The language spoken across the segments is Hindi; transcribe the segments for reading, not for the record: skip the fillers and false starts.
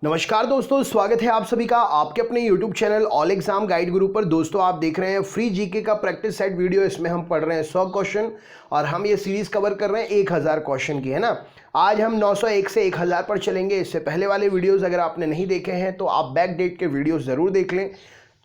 नमस्कार दोस्तों, स्वागत है आप सभी का आपके अपने YouTube channel all exam guide गुरु पर। दोस्तों आप देख रहे हैं फ्री जीके का प्रैक्टिस सेट वीडियो। इसमें हम पढ़ रहे हैं 100 क्वेश्चन और हम ये सीरीज कवर कर रहे हैं 1000 क्वेश्चन की, है ना। आज हम 901 से 1000 पर चलेंगे। इससे पहले वाले वीडियोस अगर आपने नहीं देखे हैं तो आप बैक डेट के वीडियोस ज़रूर देख लें।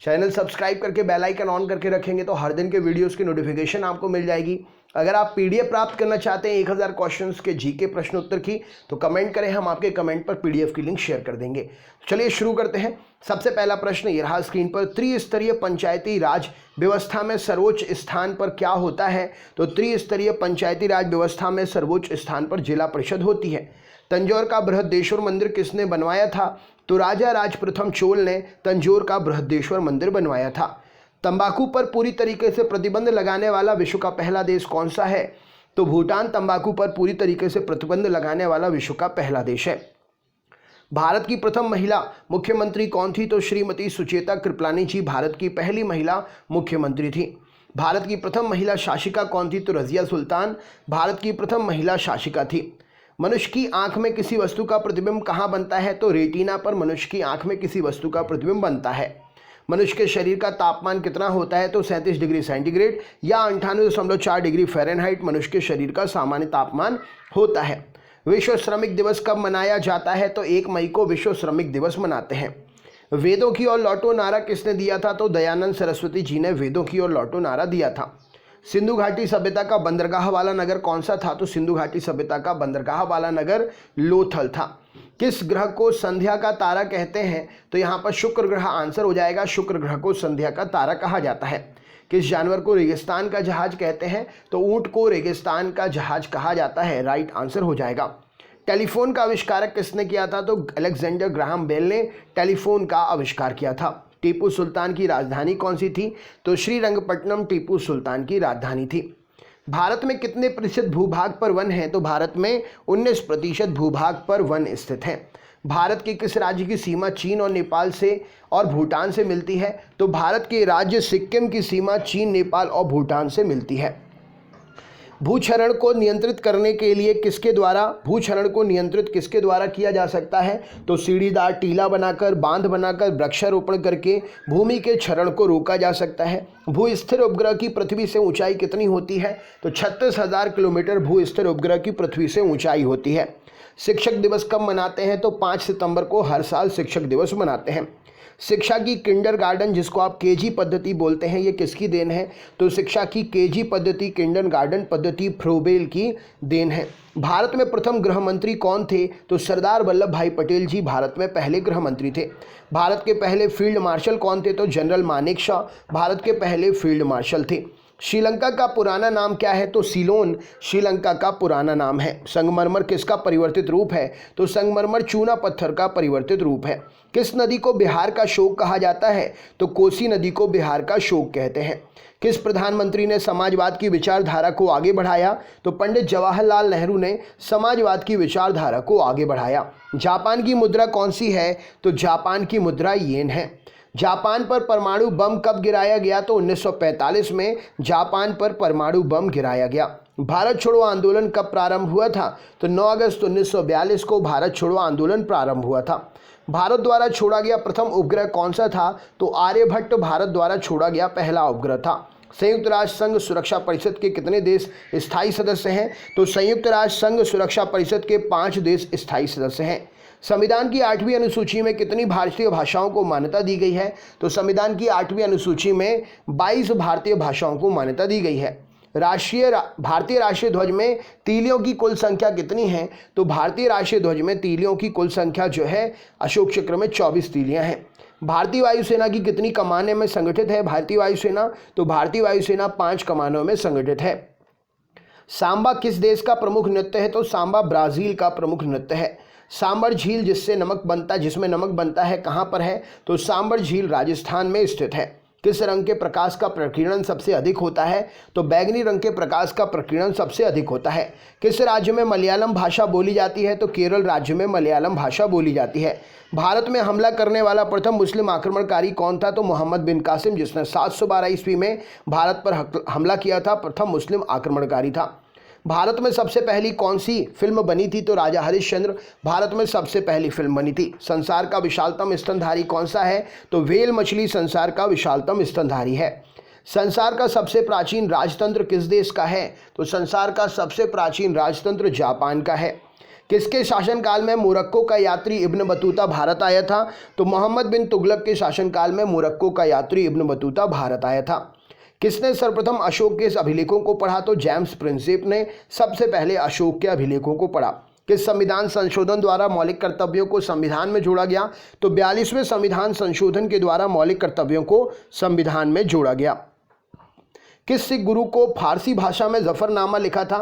चैनल सब्सक्राइब करके बेल आइकन ऑन करके रखेंगे तो हर दिन के वीडियोस की नोटिफिकेशन आपको मिल जाएगी। अगर आप पीडीएफ प्राप्त करना चाहते हैं 1000 क्वेश्चंस के जीके प्रश्न उत्तर की, तो कमेंट करें, हम आपके कमेंट पर पीडीएफ की लिंक शेयर कर देंगे। चलिए शुरू करते हैं। सबसे पहला प्रश्न ये रहा स्क्रीन पर। त्रिस्तरीय पंचायती राज व्यवस्था में सर्वोच्च स्थान पर क्या होता है? तो त्रिस्तरीय पंचायती राज व्यवस्था में सर्वोच्च स्थान पर जिला परिषद होती है। तंजौर का बृहदेश्वर मंदिर किसने बनवाया था? तो राजा राज प्रथम चोल ने तंजौर का बृहदेश्वर मंदिर बनवाया था। तंबाकू पर पूरी तरीके से प्रतिबंध लगाने वाला विश्व का पहला देश कौन सा है? तो भूटान तंबाकू पर पूरी तरीके से प्रतिबंध लगाने वाला विश्व का पहला देश है। भारत की प्रथम महिला मुख्यमंत्री कौन थी? तो श्रीमती सुचेता कृपलानी जी भारत की पहली महिला मुख्यमंत्री थी। भारत की प्रथम महिला शासिका कौन थी? तो रजिया सुल्तान भारत की प्रथम महिला शासिका थी। मनुष्य की आंख में किसी वस्तु का प्रतिबिंब कहाँ बनता है? तो रेटिना पर मनुष्य की आंख में किसी वस्तु का प्रतिबिंब बनता है। मनुष्य के शरीर का तापमान कितना होता है? तो 37 डिग्री सेंटीग्रेड या 98.4 डिग्री फ़ारेनहाइट मनुष्य के शरीर का सामान्य तापमान होता है। विश्व श्रमिक दिवस कब मनाया जाता है? तो 1 मई को विश्व श्रमिक दिवस मनाते हैं। वेदों की ओर लौटो नारा किसने दिया था? तो दयानंद सरस्वती जी ने वेदों की ओर लौटो नारा दिया था। सिंधु घाटी सभ्यता का बंदरगाह वाला नगर कौन सा था? तो सिंधु घाटी सभ्यता का बंदरगाह वाला नगर लोथल था। किस ग्रह को संध्या का तारा कहते हैं? तो यहाँ पर शुक्र ग्रह आंसर हो जाएगा। शुक्र ग्रह को संध्या का तारा कहा जाता है। किस जानवर को रेगिस्तान का जहाज कहते हैं? तो ऊंट को रेगिस्तान का जहाज कहा जाता है। राइट आंसर हो जाएगा। टेलीफोन का आविष्कारक किसने किया था? तो अलेक्जेंडर ग्राहम बेल ने टेलीफोन का आविष्कार किया था। टीपू सुल्तान की राजधानी कौन सी थी? तो श्रीरंगपट्टनम टीपू सुल्तान की राजधानी थी। भारत में कितने प्रतिशत भूभाग पर वन है? तो भारत में 19% भूभाग पर वन स्थित है। भारत के किस राज्य की सीमा चीन और नेपाल से और भूटान से मिलती है? तो भारत के राज्य सिक्किम की सीमा चीन, नेपाल और भूटान से मिलती है। भूक्षरण को नियंत्रित करने के लिए भूक्षरण को नियंत्रित किसके द्वारा किया जा सकता है? तो सीढ़ीदार टीला बनाकर, बांध बनाकर, वृक्षारोपण करके भूमि के क्षरण को रोका जा सकता है। भूस्थिर उपग्रह की पृथ्वी से ऊंचाई कितनी होती है? तो 36,000 किलोमीटर भूस्थिर उपग्रह की पृथ्वी से ऊंचाई होती है। शिक्षक दिवस कब मनाते हैं? तो 5 सितंबर को हर साल शिक्षक दिवस मनाते हैं। शिक्षा की किंडरगार्टन, जिसको आप केजी पद्धति बोलते हैं, ये किसकी देन है? तो शिक्षा की केजी पद्धति, किंडरगार्टन पद्धति फ्रोबेल की देन है। भारत में प्रथम गृह मंत्री कौन थे? तो सरदार वल्लभ भाई पटेल जी भारत में पहले गृह मंत्री थे। भारत के पहले फील्ड मार्शल कौन थे? तो जनरल मानेकशॉ भारत के पहले फील्ड मार्शल थे। श्रीलंका का पुराना नाम क्या है? तो सीलोन श्रीलंका का पुराना नाम है। संगमरमर किसका परिवर्तित रूप है? तो संगमरमर चूना पत्थर का परिवर्तित रूप है। किस नदी को बिहार का शोक कहा जाता है? तो कोसी नदी को बिहार का शोक कहते हैं। किस प्रधानमंत्री ने समाजवाद की विचारधारा को आगे बढ़ाया? तो पंडित जवाहरलाल नेहरू ने समाजवाद की विचारधारा को आगे बढ़ाया। जापान की मुद्रा कौन सी है? तो जापान की मुद्रा येन है। जापान पर परमाणु बम कब गिराया गया? तो 1945 में जापान पर परमाणु बम गिराया गया। भारत छोड़ो आंदोलन कब प्रारंभ हुआ था? तो 9 अगस्त 1942 को भारत छोड़ो आंदोलन प्रारंभ हुआ था। भारत द्वारा छोड़ा गया प्रथम उपग्रह कौन सा था? तो आर्यभट्ट भारत द्वारा छोड़ा गया पहला उपग्रह था। संयुक्त राष्ट्र संघ सुरक्षा परिषद के कितने देश स्थायी सदस्य हैं? तो संयुक्त राष्ट्र संघ सुरक्षा परिषद के 5 देश स्थायी सदस्य हैं। संविधान की 8वीं अनुसूची में कितनी भारतीय भाषाओं को मान्यता दी गई है? तो संविधान की 8वीं अनुसूची में 22 भारतीय भाषाओं को मान्यता दी गई है। भारतीय राष्ट्रीय ध्वज में तीलियों की कुल संख्या कितनी है? तो भारतीय राष्ट्रीय ध्वज में तीलियों की कुल संख्या जो है अशोक चक्र में 24 तीलियां हैं। भारतीय वायुसेना की कितनी कमानें में संगठित है भारतीय वायुसेना? तो भारतीय वायुसेना 5 कमानों में संगठित है। सांबा किस देश का प्रमुख नृत्य है? तो सांबा ब्राजील का प्रमुख नृत्य है। सांबर झील जिसमें नमक बनता है कहाँ पर है? तो सांबर झील राजस्थान में स्थित है। किस रंग के प्रकाश का प्रकीर्णन सबसे अधिक होता है? तो बैगनी रंग के प्रकाश का प्रकीर्णन सबसे अधिक होता है। किस राज्य में मलयालम भाषा बोली जाती है? तो केरल राज्य में मलयालम भाषा बोली जाती है। भारत में हमला करने वाला प्रथम मुस्लिम आक्रमणकारी कौन था? तो मोहम्मद बिन कासिम, जिसने 712 ईस्वी में भारत पर हमला किया था, प्रथम मुस्लिम आक्रमणकारी था। भारत में सबसे पहली कौन सी फिल्म बनी थी? तो राजा हरिश्चंद्र भारत में सबसे पहली फिल्म बनी थी। संसार का विशालतम स्तनधारी कौन सा है? तो व्हेल मछली संसार का विशालतम स्तनधारी है। संसार का सबसे प्राचीन राजतंत्र किस देश का है? तो संसार का सबसे प्राचीन राजतंत्र जापान का है। किसके शासनकाल में मोरक्को का यात्री इब्न बतूता भारत आया था? तो मोहम्मद बिन तुगलक के शासनकाल में मोरक्को का यात्री इब्न बतूता भारत आया था। किसने सर्वप्रथम अशोक के अभिलेखों को पढ़ा? तो जेम्स प्रिंसेप ने सबसे पहले अशोक के अभिलेखों को पढ़ा। किस संविधान संशोधन द्वारा मौलिक कर्तव्यों को संविधान में जोड़ा गया? तो 42वें संविधान संशोधन के द्वारा मौलिक कर्तव्यों को संविधान में जोड़ा गया। किस सिख गुरु को फारसी भाषा में जफरनामा लिखा था?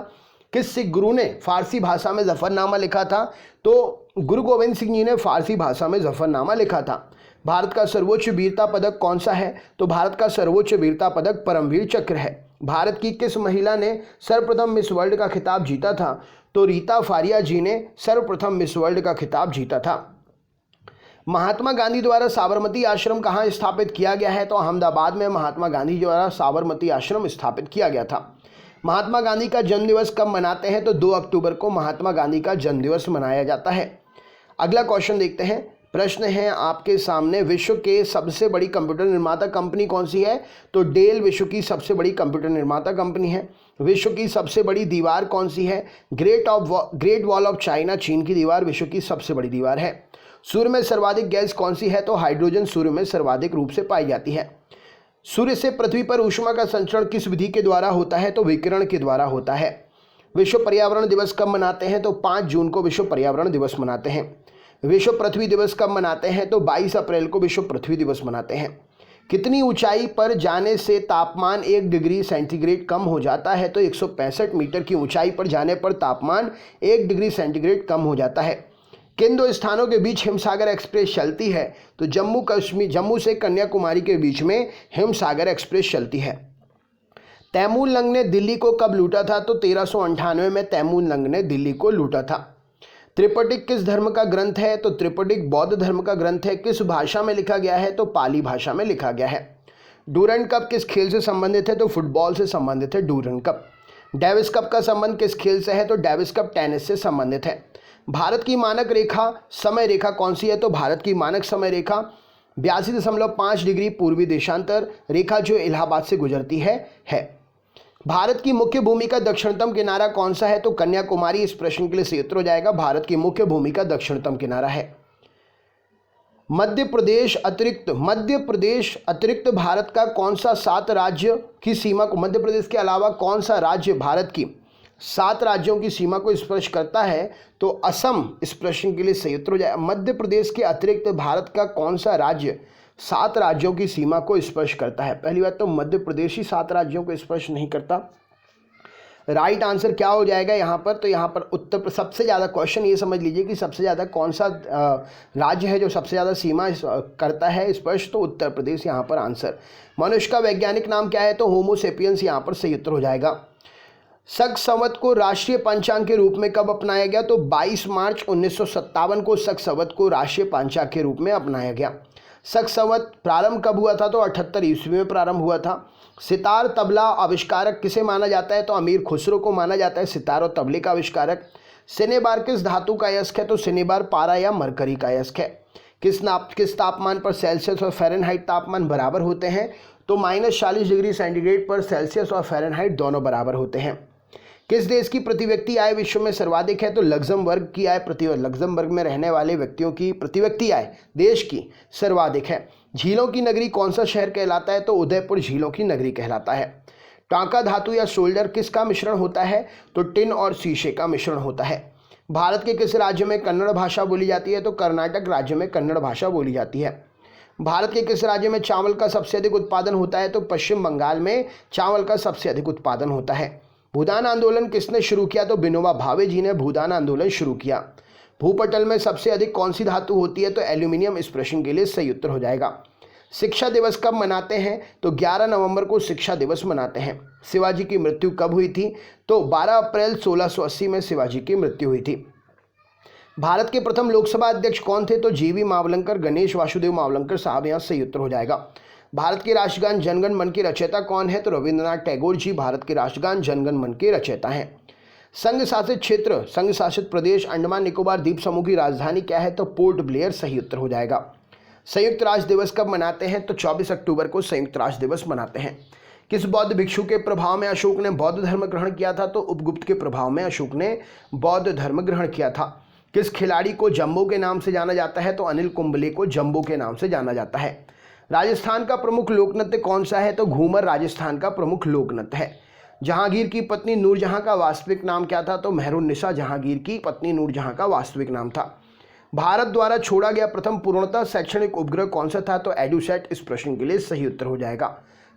किस सिख गुरु ने फारसी भाषा में जफरनामा लिखा था? तो गुरु गोविंद सिंह जी ने फारसी भाषा में जफरनामा लिखा था। भारत का सर्वोच्च वीरता पदक कौन सा है? तो भारत का सर्वोच्च वीरता पदक परमवीर चक्र है। भारत की किस महिला ने सर्वप्रथम मिस वर्ल्ड का खिताब जीता था? तो रीता फारिया जी ने सर्वप्रथम मिस वर्ल्ड का खिताब जीता था। महात्मा गांधी द्वारा साबरमती आश्रम कहाँ स्थापित किया गया है? तो अहमदाबाद में महात्मा गांधी द्वारा साबरमती आश्रम स्थापित किया गया था। महात्मा गांधी का जन्मदिवस कब मनाते हैं? तो 2 अक्टूबर को महात्मा गांधी का जन्मदिवस मनाया जाता है। अगला क्वेश्चन देखते हैं। प्रश्न है आपके सामने, विश्व के सबसे बड़ी कंप्यूटर निर्माता कंपनी कौन सी है? तो डेल विश्व की सबसे बड़ी कंप्यूटर निर्माता कंपनी है। विश्व की सबसे बड़ी दीवार कौन सी है? ग्रेट वॉल ऑफ चाइना चीन की दीवार विश्व की सबसे बड़ी दीवार है। सूर्य में सर्वाधिक गैस कौन सी है? तो हाइड्रोजन सूर्य में सर्वाधिक रूप से पाई जाती है। सूर्य से पृथ्वी पर ऊष्मा का संचरण किस विधि के द्वारा होता है? तो विकिरण के द्वारा होता है। विश्व पर्यावरण दिवस कब मनाते हैं? तो 5 जून को विश्व पर्यावरण दिवस मनाते हैं। विश्व पृथ्वी दिवस कब मनाते हैं? तो 22 अप्रैल को विश्व पृथ्वी दिवस मनाते हैं। कितनी ऊंचाई पर जाने से तापमान 1 डिग्री सेंटीग्रेड कम हो जाता है? तो 165 मीटर की ऊंचाई पर जाने पर तापमान 1 डिग्री सेंटीग्रेड कम हो जाता है। किन 2 स्थानों के बीच हिमसागर एक्सप्रेस चलती है? तो जम्मू से कन्याकुमारी के बीच में हिमसागर एक्सप्रेस चलती है। तैमूर लंग ने दिल्ली को कब लूटा था? तो 1398 में तैमूर लंग ने दिल्ली को लूटा था। त्रिपिटक किस धर्म का ग्रंथ है? तो त्रिपिटक बौद्ध धर्म का ग्रंथ है। किस भाषा में लिखा गया है? तो पाली भाषा में लिखा गया है। डूरंड कप किस खेल से संबंधित है? तो फुटबॉल से संबंधित है डूरंड कप। डेविस कप का संबंध किस खेल से है? तो डेविस कप टेनिस से संबंधित है। भारत की मानक रेखा समय रेखा कौन सी है? तो भारत की मानक समय रेखा 82.5 डिग्री पूर्वी देशांतर रेखा जो इलाहाबाद से गुजरती है। भारत की मुख्य भूमि का दक्षिणतम किनारा कौन सा है? तो कन्याकुमारी। इस प्रश्न के लिए सही उत्तर हो जाएगा भारत की मुख्य भूमि का दक्षिणतम किनारा है। मध्य प्रदेश अतिरिक्त भारत का कौन सा 7 राज्य की सीमा को, मध्य प्रदेश के अलावा कौन सा राज्य भारत की 7 राज्यों की सीमा को स्पर्श करता है? तो असम इस प्रश्न के लिए सही उत्तर हो जाएगा। मध्य प्रदेश के अतिरिक्त भारत का कौन सा राज्य 7 राज्यों की सीमा को स्पर्श करता है? पहली बात तो मध्य प्रदेश ही 7 राज्यों को स्पर्श नहीं करता। राइट आंसर क्या हो जाएगा यहाँ पर? तो यहाँ पर सबसे ज़्यादा क्वेश्चन ये समझ लीजिए कि सबसे ज़्यादा कौन सा राज्य है जो सबसे ज़्यादा सीमा करता है स्पर्श? तो उत्तर प्रदेश यहाँ पर आंसर। मनुष्य का वैज्ञानिक नाम क्या है? तो होमो सेपियंस यहाँ पर सही उत्तर हो जाएगा। शक संवत को राष्ट्रीय पंचांग के रूप में कब अपनाया गया? तो 22 मार्च 1957 को शक संवत को राष्ट्रीय पंचांग के रूप में अपनाया गया। शक संवत प्रारंभ कब हुआ था? तो 78 ईस्वी में प्रारंभ हुआ था। सितार तबला आविष्कारक किसे माना जाता है? तो अमीर खुसरो को माना जाता है सितार और तबले का आविष्कारक। सिनेबार किस धातु का अयस्क है? तो सिनेबार पारा या मरकरी का अयस्क है। किस तापमान पर सेल्सियस और फ़ारेनहाइट तापमान बराबर होते हैं? तो -40 डिग्री सेंटीग्रेड पर सेल्सियस और फ़ारेनहाइट दोनों बराबर होते हैं। किस देश की प्रति व्यक्ति आय विश्व में सर्वाधिक है? तो लग्जमबर्ग की आय लग्जमबर्ग में रहने वाले व्यक्तियों की प्रति व्यक्ति आय देश की सर्वाधिक है। झीलों की नगरी कौन सा शहर कहलाता है? तो उदयपुर झीलों की नगरी कहलाता है। टांका धातु या सोल्डर किसका मिश्रण होता है? तो टिन और शीशे का मिश्रण होता है। भारत के किस राज्य में कन्नड़ भाषा बोली जाती है? तो कर्नाटक राज्य में कन्नड़ भाषा बोली जाती है। भारत के किस राज्य में चावल का सबसे अधिक उत्पादन होता है? तो पश्चिम बंगाल में चावल का सबसे अधिक उत्पादन होता है। भूदान आंदोलन किसने शुरू किया? तो विनोबा भावे जी ने भूदान आंदोलन शुरू किया। भूपटल में सबसे अधिक कौन सी धातु होती है? तो एल्यूमिनियम इस प्रश्न के लिए सही उत्तर हो जाएगा। शिक्षा दिवस कब मनाते हैं? तो 11 नवंबर को शिक्षा दिवस मनाते हैं। शिवाजी की मृत्यु कब हुई थी? तो 12 अप्रैल 1680 में शिवाजी की मृत्यु हुई थी। भारत के प्रथम लोकसभा अध्यक्ष कौन थे? तो जीवी मावलंकर, गणेश वासुदेव मावलंकर साहब, यहाँ सही उत्तर हो जाएगा। भारत के राष्ट्रगान जनगण मन के रचयिता कौन है? तो रविंद्रनाथ टैगोर जी भारत के राष्ट्रगान जनगण मन के रचयिता हैं। संघ शासित क्षेत्र, संघ शासित प्रदेश, अंडमान निकोबार द्वीप समूह की राजधानी क्या है? तो पोर्ट ब्लेयर सही उत्तर हो जाएगा। संयुक्त राष्ट्र दिवस कब मनाते हैं? तो 24 अक्टूबर को संयुक्त राष्ट्र दिवस मनाते हैं। किस बौद्ध भिक्षु के प्रभाव में अशोक ने बौद्ध धर्म ग्रहण किया था? तो उपगुप्त के प्रभाव में अशोक ने बौद्ध धर्म ग्रहण किया था। किस खिलाड़ी को जंबो के नाम से जाना जाता है? तो अनिल कुंबले को जंबो के नाम से जाना जाता है। राजस्थान का प्रमुख लोक नृत्य कौन सा है? तो घूमर राजस्थान का प्रमुख लोक नृत्य है। जहांगीर की पत्नी नूरजहां का वास्तविक नाम क्या था? तो मेहरुन्निसा जहांगीर की पत्नी नूरजहां का वास्तविक नाम था। भारत द्वारा छोड़ा गया प्रथम पूर्णतः शैक्षणिक उपग्रह कौन सा था? तो एडुसैट इस प्रश्न के लिए सही उत्तर हो जाएगा।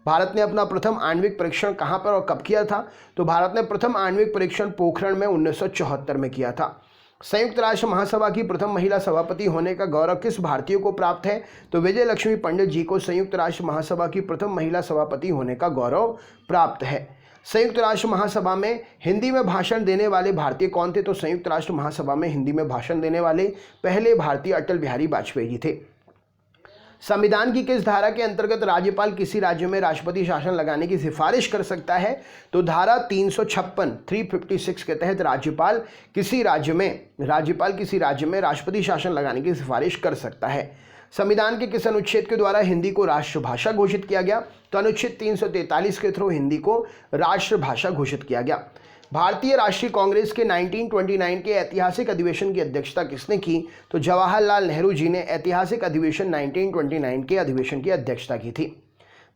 भारत ने अपना प्रथम आणविक परीक्षण कहां पर और कब किया था? तो भारत ने प्रथम आणविक परीक्षण पोखरण में 1974 में किया था। संयुक्त राष्ट्र महासभा की प्रथम महिला सभापति होने का गौरव किस भारतीय को प्राप्त है? तो विजय लक्ष्मी पंडित जी को संयुक्त राष्ट्र महासभा की प्रथम महिला सभापति होने का गौरव प्राप्त है। संयुक्त राष्ट्र महासभा में हिंदी में भाषण देने वाले भारतीय कौन थे? तो संयुक्त राष्ट्र महासभा में हिंदी में भाषण देने वाले पहले भारतीय अटल बिहारी वाजपेयी जी थे। संविधान की किस धारा के अंतर्गत राज्यपाल किसी राज्य में राष्ट्रपति शासन लगाने की सिफारिश कर सकता है? तो धारा 356 के तहत राज्यपाल किसी राज्य में राष्ट्रपति शासन लगाने की सिफारिश कर सकता है। संविधान के किस अनुच्छेद के द्वारा हिंदी को राष्ट्रभाषा घोषित किया गया? तो अनुच्छेद 343 के थ्रू हिंदी को राष्ट्रभाषा घोषित किया गया। भारतीय राष्ट्रीय कांग्रेस के 1929 के ऐतिहासिक अधिवेशन की अध्यक्षता किसने की? तो जवाहरलाल नेहरू जी ने ऐतिहासिक अधिवेशन 1929 के अधिवेशन की अध्यक्षता की थी।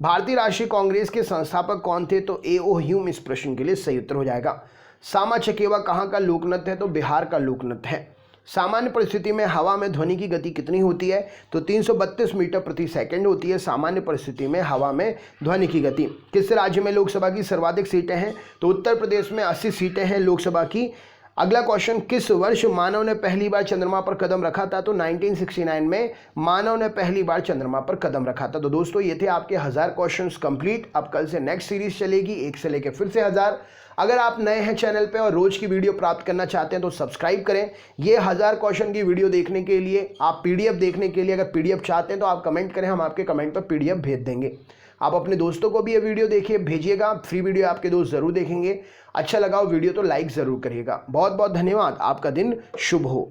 भारतीय राष्ट्रीय कांग्रेस के संस्थापक कौन थे? तो ए.ओ. ह्यूम इस प्रश्न के लिए सही उत्तर हो जाएगा। सामा चकेवा कहाँ का लोक नृत्य है? तो बिहार का लोक नृत्य है। सामान्य परिस्थिति में हवा में ध्वनि की गति कितनी होती है? तो 332 मीटर प्रति सेकंड होती है सामान्य परिस्थिति में हवा में ध्वनि की गति। किस राज्य में लोकसभा की सर्वाधिक सीटें हैं? तो उत्तर प्रदेश में 80 सीटें हैं लोकसभा की। अगला क्वेश्चन, किस वर्ष मानव ने पहली बार चंद्रमा पर कदम रखा था? तो 1969 में मानव ने पहली बार चंद्रमा पर कदम रखा था। तो दोस्तों ये थे आपके 1000 क्वेश्चंस कंप्लीट। अब कल से नेक्स्ट सीरीज चलेगी 1 से लेकर फिर से 1000। अगर आप नए हैं चैनल पे और रोज की वीडियो प्राप्त करना चाहते हैं तो सब्सक्राइब करें। ये 1000 क्वेश्चन की वीडियो देखने के लिए, आप पीडीएफ देखने के लिए अगर पीडीएफ चाहते हैं तो आप कमेंट करें, हम आपके कमेंट पर पीडीएफ भेज देंगे। आप अपने दोस्तों को भी ये वीडियो देखिए, भेजिएगा। फ्री वीडियो आपके दोस्त जरूर देखेंगे। अच्छा लगा हो वीडियो तो लाइक जरूर करिएगा। बहुत बहुत धन्यवाद। आपका दिन शुभ हो।